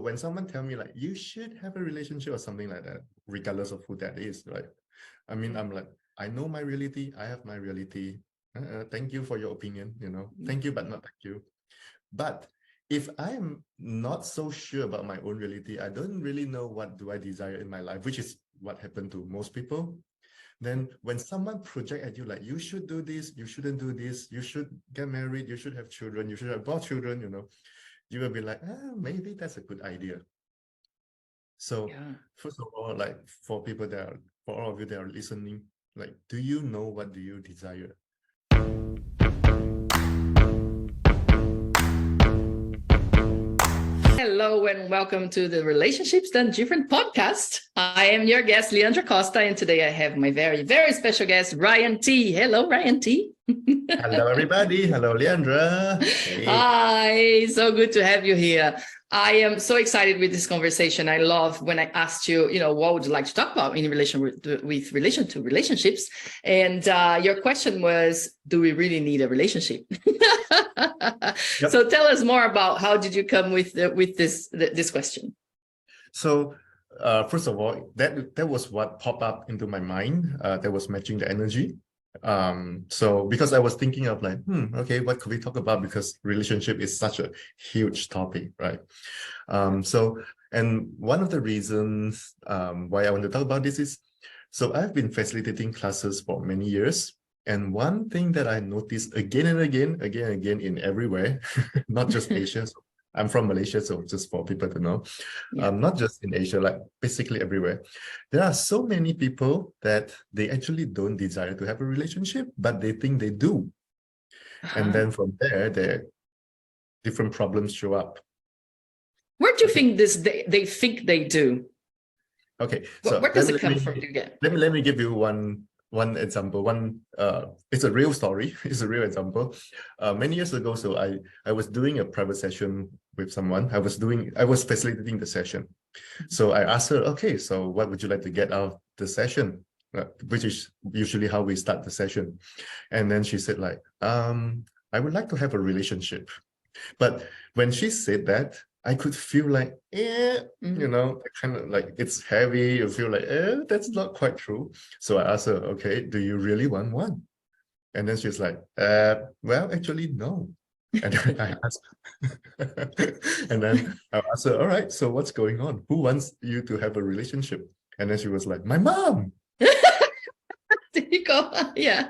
when someone tell me like, you should have a relationship or something like that, regardless of who that is, right? I mean, I'm like, I know my reality. I have my reality. Thank you for your opinion, thank you, but not thank you. But if I'm not so sure about my own reality, I don't really know what do I desire in my life, which is what happened to most people. Then when someone project at you like, you should do this, you shouldn't do this, you should get married, you should have children, you should have more children, you will be like, maybe that's a good idea. So first of all, like for all of you that are listening, like, do you know what do you desire? Hello and welcome to the Relationships Done Different podcast. I am your guest, Leandra Costa, and today I have my very, very special guest, Ryan T. Hello, Ryan T. Hello, everybody. Hello, Leandra. Hey. Hi, so good to have you here. I am so excited with this conversation. I love when I asked you, what would you like to talk about in relation with relation to relationships? And your question was, do we really need a relationship? Yep. So tell us more about how did you come with this question? So first of all, that was what popped up into my mind. That was matching the energy. So because I was thinking of like, okay, what could we talk about? Because relationship is such a huge topic, right? And one of the reasons why I want to talk about this is, so I've been facilitating classes for many years. And one thing that I noticed again and again in everywhere, not just Asia. So I'm from Malaysia, so just for people to know, not just in Asia, like basically everywhere. There are so many people that they actually don't desire to have a relationship, but they think they do. And then from there, different problems show up. Where do you think they think they do? Okay, so where does it come from? Let me give you one example. It's a real story. It's a real example. Many years ago, so I was doing a private session with someone. I was facilitating the session. So I asked her, okay, so what would you like to get out of the session? Which is usually how we start the session. And then she said like, I would like to have a relationship. But when she said that, I could feel like, kind of like it's heavy. You feel like, that's not quite true. So I asked her, okay, do you really want one? And then she's like, well, actually, no. And then I asked, and then I asked her, all right, so what's going on? Who wants you to have a relationship? And then she was like, my mom. There you go. Yeah.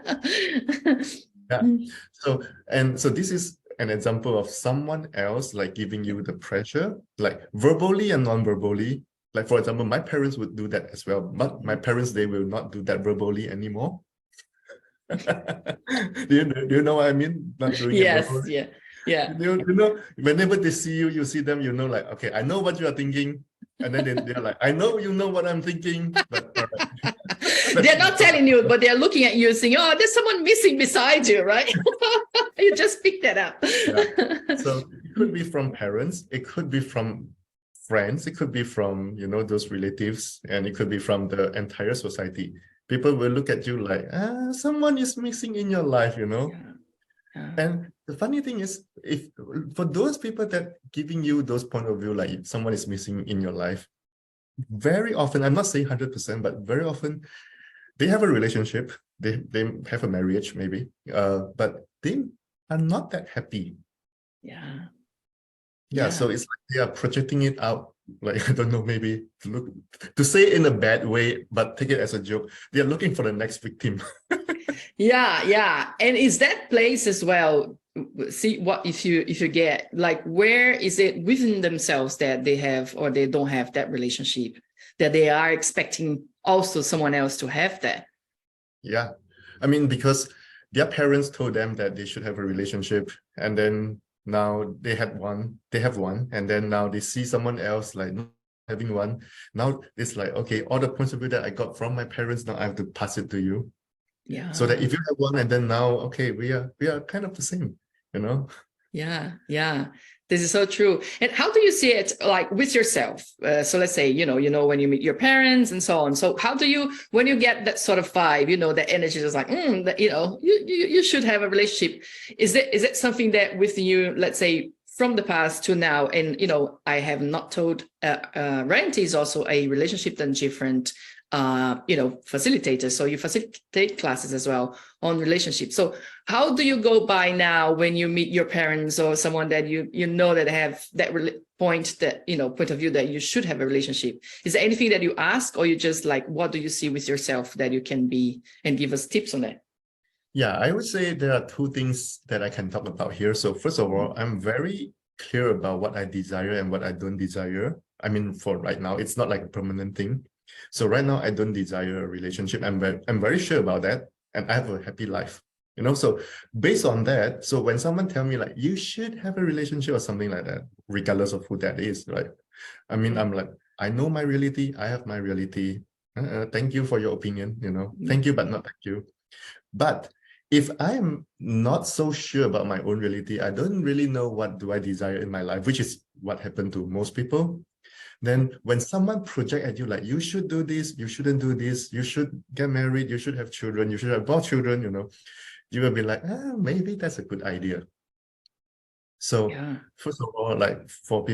So this is an example of someone else like giving you the pressure, like verbally and non-verbally. Like, for example, my parents would do that as well, but my parents, they will not do that verbally anymore. do you know what I mean? Not doing it verbally. Yeah. You know, whenever they see you, see them, like, okay, I know what you are thinking. And then they're like, I know you know what I'm thinking, but all right. They're not telling you, but they're looking at you saying, oh, there's someone missing beside you, right? You just pick that up. Yeah. So it could be from parents, it could be from friends, it could be from, those relatives, and it could be from the entire society. People will look at you like, someone is missing in your life, Yeah. And the funny thing is, if for those people that giving you those point of view, like someone is missing in your life, very often, I'm not saying 100%, but very often they have a relationship, they have a marriage maybe, but they are not that happy. Yeah. So it's like they are projecting it out, like, I don't know, maybe to say it in a bad way, but take it as a joke. They're looking for the next victim. Yeah. And is that place as well? See what if you get like, where is it within themselves that they have or they don't have that relationship, that they are expecting also someone else to have that? Yeah. I mean, because their parents told them that they should have a relationship, and then now they have one, and then now they see someone else like not having one. Now it's like, okay, all the points of view that I got from my parents, now I have to pass it to you. Yeah. So that if you have one, and then now, okay, we are kind of the same, Yeah. This is so true. And how do you see it, like with yourself? So let's say, when you meet your parents and so on. So how do you, when you get that sort of vibe, the energy is like, you should have a relationship. Is it something that with you, let's say from the past to now, and I have not told Ryan is also a Relationship Done Different facilitator. So you facilitate classes as well on relationships. So how do you go by now when you meet your parents or someone that you know that have that point of view that you should have a relationship? Is there anything that you ask, or you just like, what do you see with yourself that you can be, and give us tips on that? Yeah, I would say there are two things that I can talk about here. So first of all, I'm very clear about what I desire and what I don't desire. I mean, for right now, it's not like a permanent thing. So right now, I don't desire a relationship. I'm very sure about that, and I have a happy life. So based on that, so when someone tell me like you should have a relationship or something like that, regardless of who that is, right? I mean, I'm like, I know my reality. I have my reality. Thank you for your opinion. Thank you, but not thank you. But if I'm not so sure about my own reality, I don't really know what do I desire in my life, which is what happened to most people. Then when someone project at you like, you should do this, you shouldn't do this, you should get married, you should have children, you should have more children, you will be like, maybe that's a good idea. So first of all, like for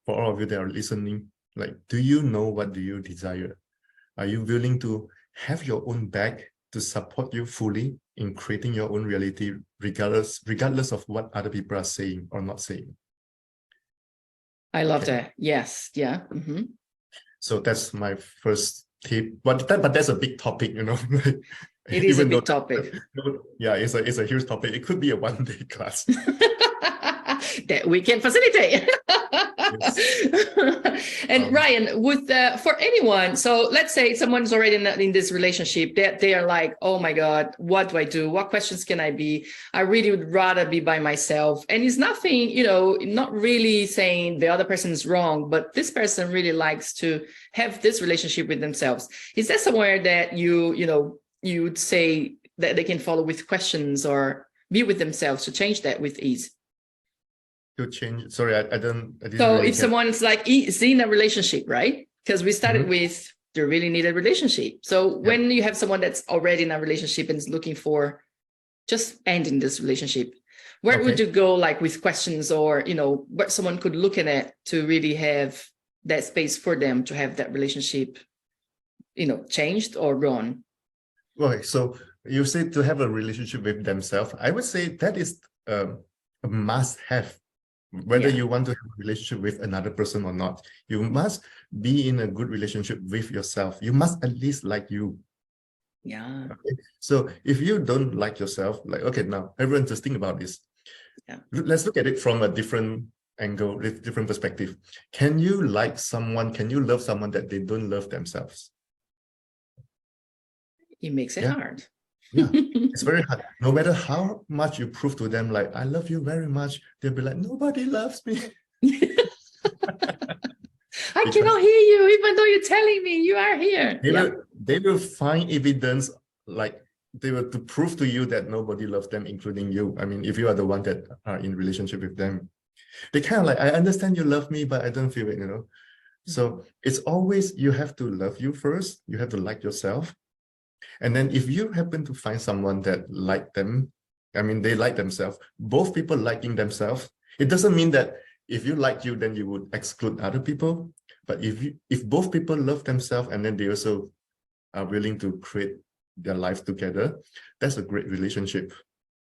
all of you that are listening, like, do you know what do you desire? Are you willing to have your own back to support you fully in creating your own reality, regardless of what other people are saying or not saying? I love that. Yes. Yeah. Mm-hmm. So that's my first tip. But that's a big topic, It is a big topic. Yeah, it's a huge topic. It could be a one-day class. That we can facilitate. And Ryan, for anyone, so let's say someone's already in this relationship, that they are like, oh my God, what do I do? What questions can I be? I really would rather be by myself. And it's nothing, not really saying the other person is wrong, but this person really likes to have this relationship with themselves. Is there somewhere that you would say that they can follow with questions or be with themselves to change that with ease? To change, sorry, I didn't so really if someone's like is in a relationship, right? Because we started with they really need a relationship. So when you have someone that's already in a relationship and is looking for just ending this relationship, where would you go, like with questions, or what someone could look at to really have that space for them to have that relationship changed or gone? Okay, so you say to have a relationship with themselves. I would say that is a must-have. Whether you want to have a relationship with another person or not, you must be in a good relationship with yourself. You must at least like you. Yeah. Okay? So if you don't like yourself, like, okay, now everyone just think about this. Yeah. Let's look at it from a different angle, with different perspective. Can you like someone? Can you love someone that they don't love themselves? It makes it hard. Yeah, it's very hard. No matter how much you prove to them, like, I love you very much, they'll be like, nobody loves me. I cannot hear you, even though you're telling me you are here. They will find evidence, like they will to prove to you that nobody loves them, including you. I mean, if you are the one that are in relationship with them, they kind of like, I understand you love me, but I don't feel it, So it's always, you have to love you first. You have to like yourself. And then if you happen to find someone that like them, I mean, they like themselves, both people liking themselves, it doesn't mean that if you like you, then you would exclude other people. But if both people love themselves and then they also are willing to create their life together, that's a great relationship.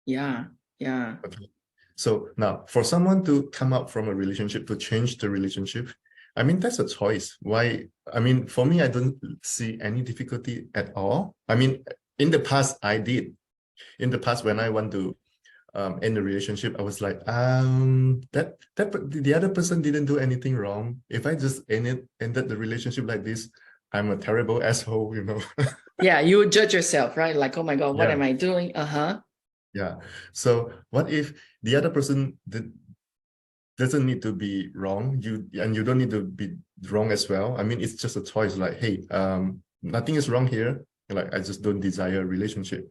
Yeah. Okay. So now for someone to come out from a relationship, to change the relationship, I mean, that's a choice. Why? I mean, for me, I don't see any difficulty at all. I mean, in the past, I did. In the past, when I want to end a relationship, I was like, that the other person didn't do anything wrong. If I just ended the relationship like this, I'm a terrible asshole, Yeah, you would judge yourself, right? Like, oh my God, what am I doing? Yeah. So what if the other person doesn't need to be wrong, you don't need to be wrong as well. I mean, it's just a choice, like, hey, nothing is wrong here, like, I just don't desire a relationship.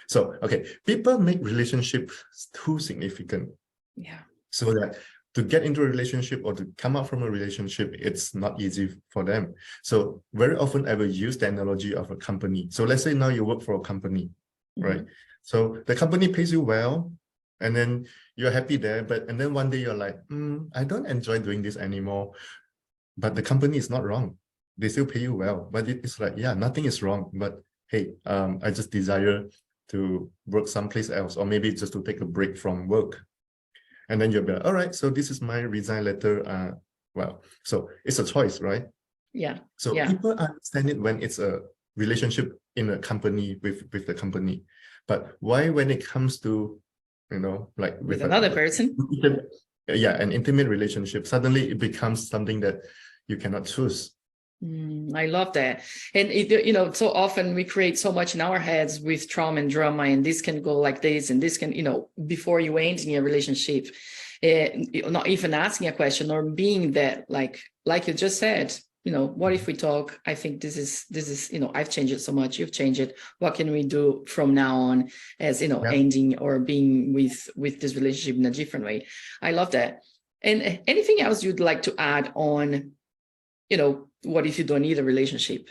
So okay, people make relationships too significant, so that to get into a relationship or to come out from a relationship, it's not easy for them. So very often I will use the analogy of a company. So let's say now you work for a company, right? So the company pays you well, and then you're happy there, and then one day you're like, I don't enjoy doing this anymore. But the company is not wrong. They still pay you well. But it's like, yeah, nothing is wrong. But hey, I just desire to work someplace else, or maybe just to take a break from work. And then you'll be like, all right, so this is my resign letter. Well, so it's a choice, right? Yeah. So Yeah. people understand it when it's a relationship in a company with the company. But why when it comes to, like With another person? Yeah, an intimate relationship, suddenly it becomes something that you cannot choose. I love that. And so often we create so much in our heads with trauma and drama, and this can go like this, and this can, before you end in a relationship, not even asking a question or being that, like you just said, what if we talk? I think this is, I've changed it so much. You've changed it. What can we do from now on as, ending or being with this relationship in a different way? I love that. And anything else you'd like to add on, what if you don't need a relationship?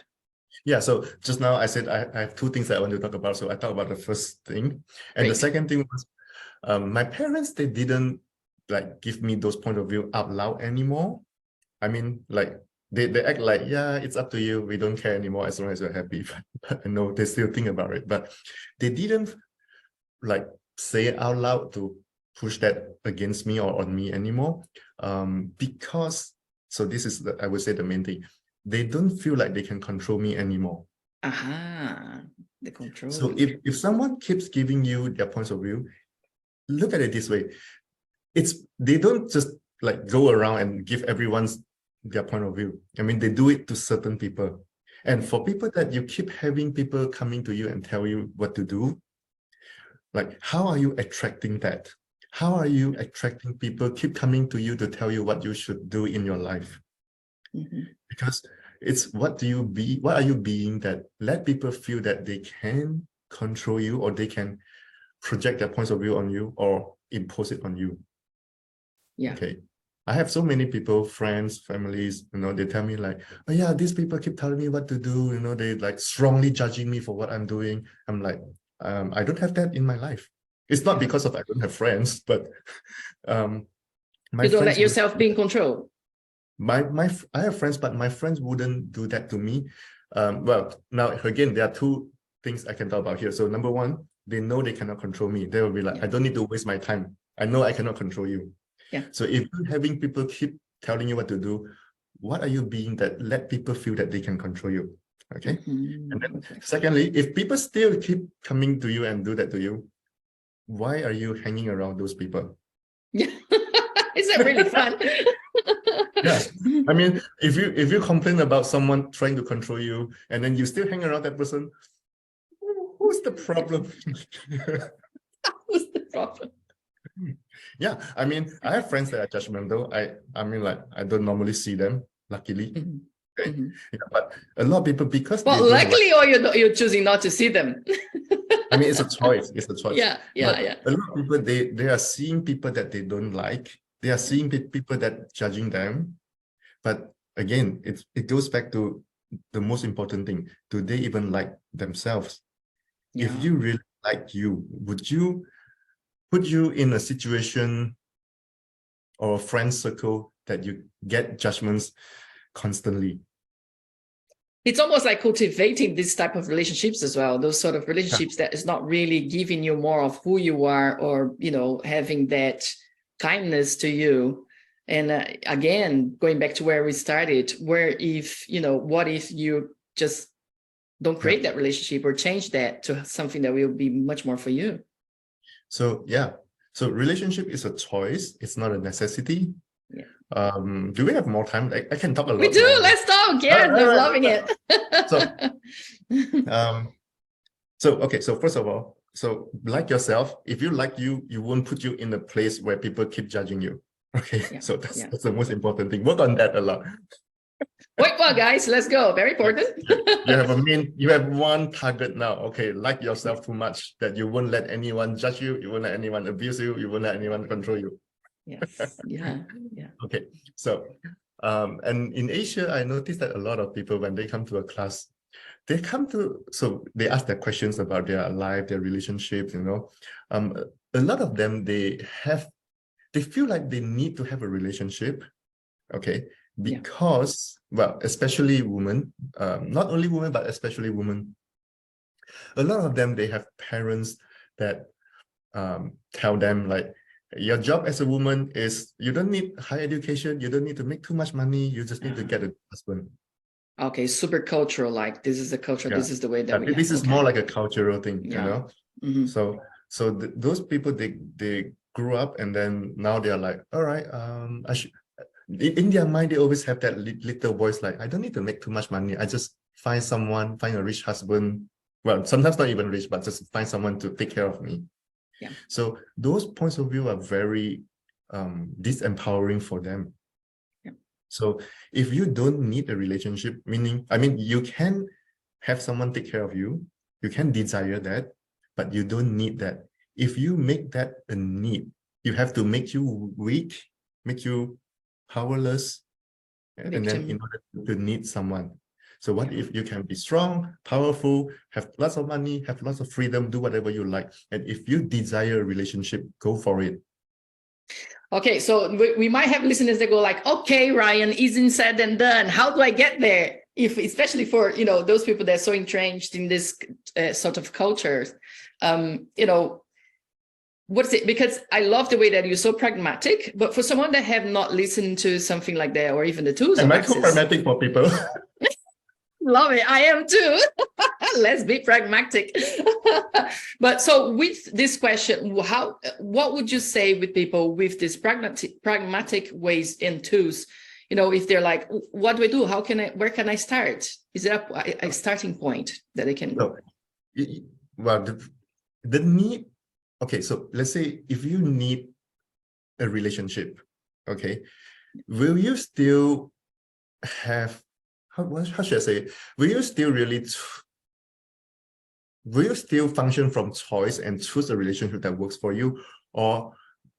Yeah, so just now I said I have two things that I want to talk about. So I talked about the first thing. And Great. the second thing was my parents, they didn't like give me those point of view out loud anymore. I mean, like they act like, yeah, it's up to you. We don't care anymore as long as you're happy. But I know they still think about it. But they didn't like say it out loud to push that against me or on me anymore. Because, so this is, I would say, the main thing. They don't feel like they can control me anymore. The control. So if someone keeps giving you their points of view, look at it this way. They don't just like go around and give everyone's their point of view. I mean, they do it to certain people. And for people that you keep having people coming to you and tell you what to do, like, how are you attracting that? How are you attracting people keep coming to you to tell you what you should do in your life? Because it's what are you being that let people feel that they can control you, or they can project their points of view on you or impose it on you? Yeah. Okay. I have so many people, friends, families, they tell me like, oh yeah, these people keep telling me what to do, they like strongly judging me for what I'm doing. I'm like, I don't have that in my life. It's not because of I don't have friends, but you don't let yourself be in control. I have friends, but my friends wouldn't do that to me. Well, now again, there are two things I can talk about here. So number one, they know they cannot control me. They will be like, I don't need to waste my time. I know I cannot control you. Yeah. So if you're having people keep telling you what to do, what are you being that let people feel that they can control you? Okay. And then secondly, if people still keep coming to you and do that to you, why are you hanging around those people? Yeah. Is that really fun? Yeah. I mean, if you complain about someone trying to control you and then you still hang around that person, who's the problem? Who's the problem? Yeah, I mean, I have friends that are judgmental. I mean, like, I don't normally see them, luckily. Okay. Yeah, but a lot of people, because luckily, or you're choosing not to see them. I mean, it's a choice. It's a choice. Yeah. A lot of people, they are seeing people that they don't like. They are seeing people that judging them. But again, it goes back to the most important thing. Do they even like themselves? Yeah. If you really like you, would you put you in a situation or a friend circle that you get judgments constantly? It's almost like cultivating this type of relationships as well. Those sort of relationships that is not really giving you more of who you are, or, having that kindness to you. And again, going back to where we started, where if, what if you just don't create that relationship or change that to something that will be much more for you? So, yeah. So relationship is a choice. It's not a necessity. Yeah. Do we have more time? I can talk a lot. We do. More. Let's talk. Yes, I'm loving it. Okay. So first of all, so like yourself, if you like you won't put you in a place where people keep judging you. Okay. Yeah. So that's the most important thing. Work on that a lot. Wait, well, guys, let's go. Very important. You have one target now. Okay, like yourself too much that you won't let anyone judge you, you won't let anyone abuse you, you won't let anyone control you. Yes. Yeah. Okay. So and in Asia, I noticed that a lot of people, when they come to a class, they ask their questions about their life, their relationships, a lot of them, they feel like they need to have a relationship, okay, because, well, especially women, not only women, but especially women, a lot of them, they have parents that tell them like, your job as a woman is, you don't need higher education, you don't need to make too much money, you just need to get a husband. Okay, super cultural, like this is the culture, this is the way that we this is more like a cultural thing, you know. So those people, they grew up, and then now they are like, all right, I should, in their mind, they always have that little voice like, I don't need to make too much money, I just find a rich husband, well, sometimes not even rich, but just find someone to take care of me. So those points of view are very disempowering for them. So if you don't need a relationship, meaning, I mean, you can have someone take care of you, you can desire that, but you don't need that. If you make that a need, you have to make you weak, make you powerless, and then in order to need someone. So what if you can be strong, powerful, have lots of money, have lots of freedom, do whatever you like. And if you desire a relationship, go for it. Okay, so we might have listeners that go like, okay, Ryan, easy said than done. How do I get there? If, especially for, you know, those people that are so entrenched in this sort of culture, you know, what's it? Because I love the way that you're so pragmatic, but for someone that have not listened to something like that, or even the tools Am of I too access, pragmatic for people? love it. I am too. Let's be pragmatic. But so with this question, what would you say with people with these pragmatic ways and tools? You know, if they're like, what do I do? Where can I start? Is there a starting point that they can go? Well, the need, okay, so let's say if you need a relationship, okay, will you still have, how should I say it? Will you still function from choice and choose a relationship that works for you? Or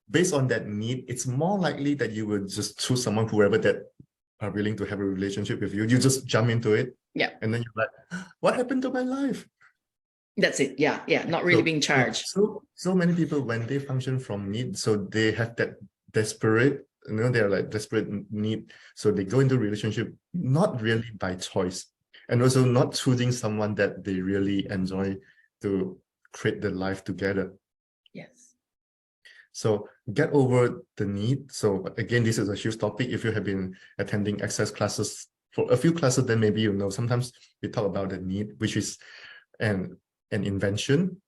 based on that need, it's more likely that you will just choose someone, whoever that are willing to have a relationship with you. You just jump into it. Yeah. And then you're like, what happened to my life? That's it. Yeah. Yeah. Not really being charged. So many people, when they function from need, so they have that desperate, you know, they're like desperate need. So they go into a relationship, not really by choice, and also not choosing someone that they really enjoy to create the life together. Yes. So get over the need. So again, this is a huge topic. If you have been attending access classes for a few classes, then maybe you know, sometimes we talk about the need, which is an invention.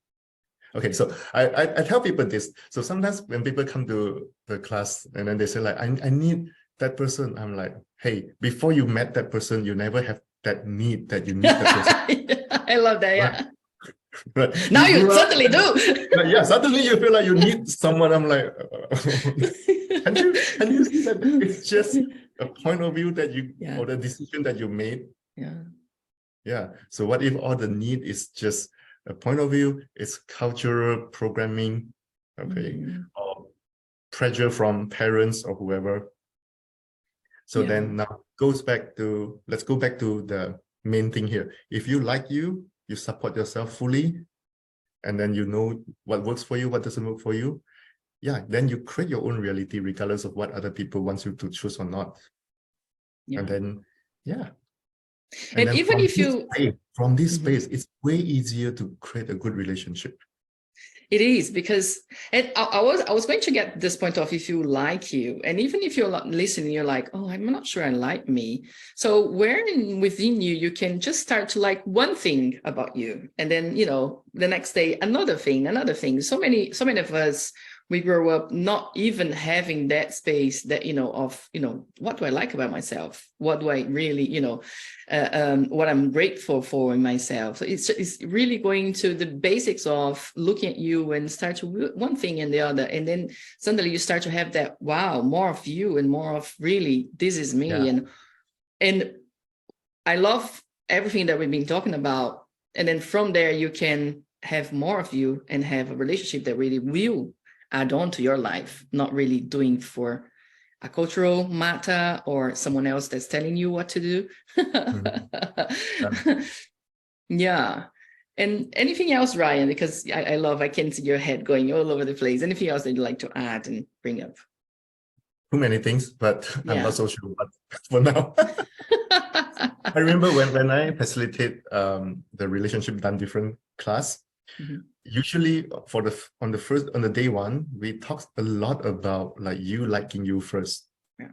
Okay, so I tell people this. So sometimes when people come to the class and then they say like, I need that person, I'm like, hey, before you met that person, you never have that need that you need that person. I love that. Yeah. Right. Now you suddenly do. Yeah, suddenly you feel like you need someone. I'm like, can you see that it's just a point of view that you, or the decision that you made? Yeah. So what if all the need is just a point of view? It's cultural programming, okay, or pressure from parents or whoever. So then now let's go back to the main thing here. If you like you support yourself fully, and then you know what works for you, what doesn't work for you. Yeah, then you create your own reality regardless of what other people want you to choose or not. And then, And then even if you from this space, it's way easier to create a good relationship. It is, because, and I was going to get this point of, if you like you, and even if you're listening, you're like, oh, I'm not sure I like me. So where within you can just start to like one thing about you, and then, you know, the next day another thing. So many of us, we grow up not even having that space that, you know, of, you know, what do I like about myself? What do I really, you know, what I'm grateful for in myself. So it's really going to the basics of looking at you and start to one thing and the other. And then suddenly you start to have that, wow, more of you and more of really, this is me. Yeah. And I love everything that we've been talking about. And then from there, you can have more of you and have a relationship that really will add on to your life, not really doing for a cultural matter or someone else that's telling you what to do. Yeah. And anything else, Ryan? Because I can see your head going all over the place. Anything else that you'd like to add and bring up? Too many things, but I'm Yeah. not so sure what for now. I remember when I facilitate the Relationship Done Different class, usually on the day one, we talk a lot about like you liking you first. Yeah.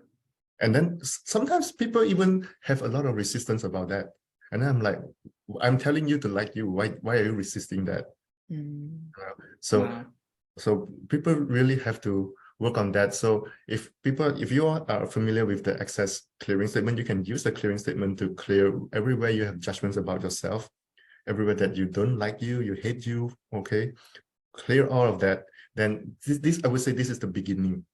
And then sometimes people even have a lot of resistance about that. And I'm like, I'm telling you to like you. Why are you resisting that? So people really have to work on that. So if you are familiar with the access clearing statement, you can use the clearing statement to clear everywhere you have judgments about yourself, everywhere that you don't like you hate you. Okay, clear all of that. Then this I would say this is the beginning.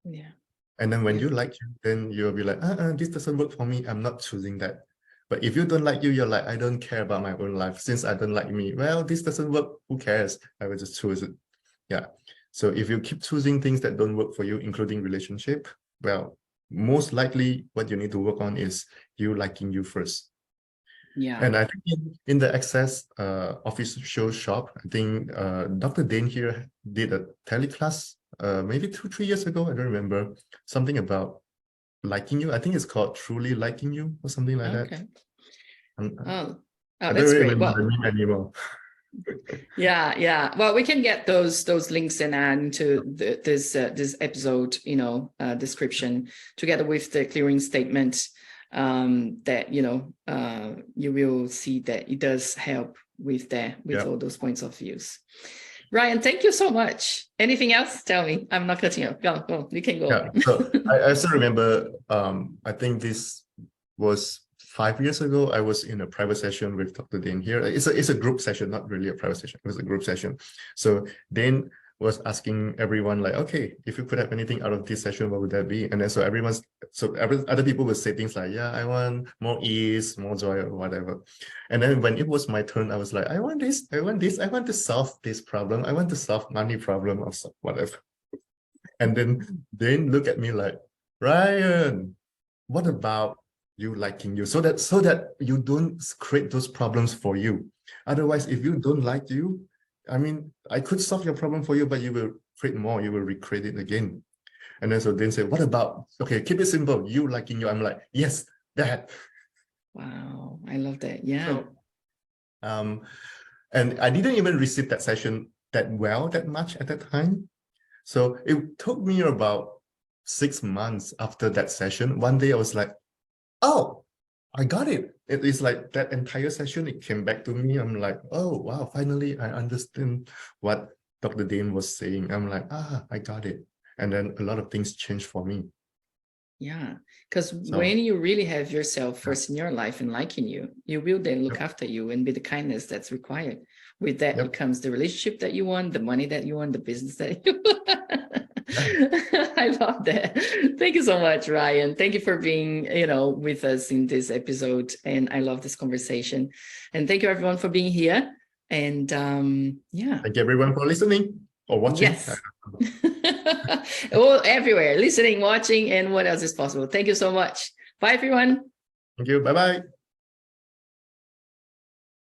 Yeah. And then when you like you, then you'll be like, this doesn't work for me. I'm not choosing that. But if you don't like you, you're like, I don't care about my own life. Since I don't like me, well, this doesn't work. Who cares? I will just choose it. Yeah. So if you keep choosing things that don't work for you, including relationship, well, most likely what you need to work on is you liking you first. Yeah. And I think in the Access official shop, I think Dr. Dane here did a teleclass maybe 2-3 years ago. I don't remember, something about liking you. I think it's called Truly Liking You or something like that. I that's don't great. remember the name anymore. Yeah. Well, we can get those links and add into this episode, description, together with the clearing statement, that you will see that it does help with all those points of views. Ryan, thank you so much. Anything else? Tell me. I'm not cutting you. Go. You can go. Yeah. So I still remember. I think this was 5 years ago. I was in a private session with Dr. Dane here. It's a group session, not really a private session. It was a group session. So Dane was asking everyone like, okay, if you could have anything out of this session, what would that be? And then other people would say things like, yeah, I want more ease, more joy, or whatever. And then when it was my turn, I was like, I want this, I want to solve this problem. I want to solve money problem or whatever. And then Dane look at me like, Ryan, what about you liking you? So that you don't create those problems for you. Otherwise, if you don't like you, I mean, I could solve your problem for you, but you will create more, you will recreate it again. And then so Dane said, what about, okay, keep it simple, you liking you. I'm like, yes, that. Wow, I love that. Yeah. So, and I didn't even receive that session that much at that time. So it took me about 6 months after that session. One day I was like, oh, I got it. It is like that entire session, it came back to me. I'm like, oh, wow, finally I understand what Dr. Dane was saying. I'm like, I got it. And then a lot of things changed for me. Yeah, because when you really have yourself first in your life and liking you, you will then look after you and be the kindness that's required. With that comes the relationship that you want, the money that you want, the business that you want. I love that. Thank you so much, Ryan. Thank you for being, with us in this episode. And I love this conversation. And thank you everyone for being here. And thank you everyone for listening or watching. Yes. Well, everywhere, listening, watching, and what else is possible. Thank you so much. Bye, everyone. Thank you. Bye-bye.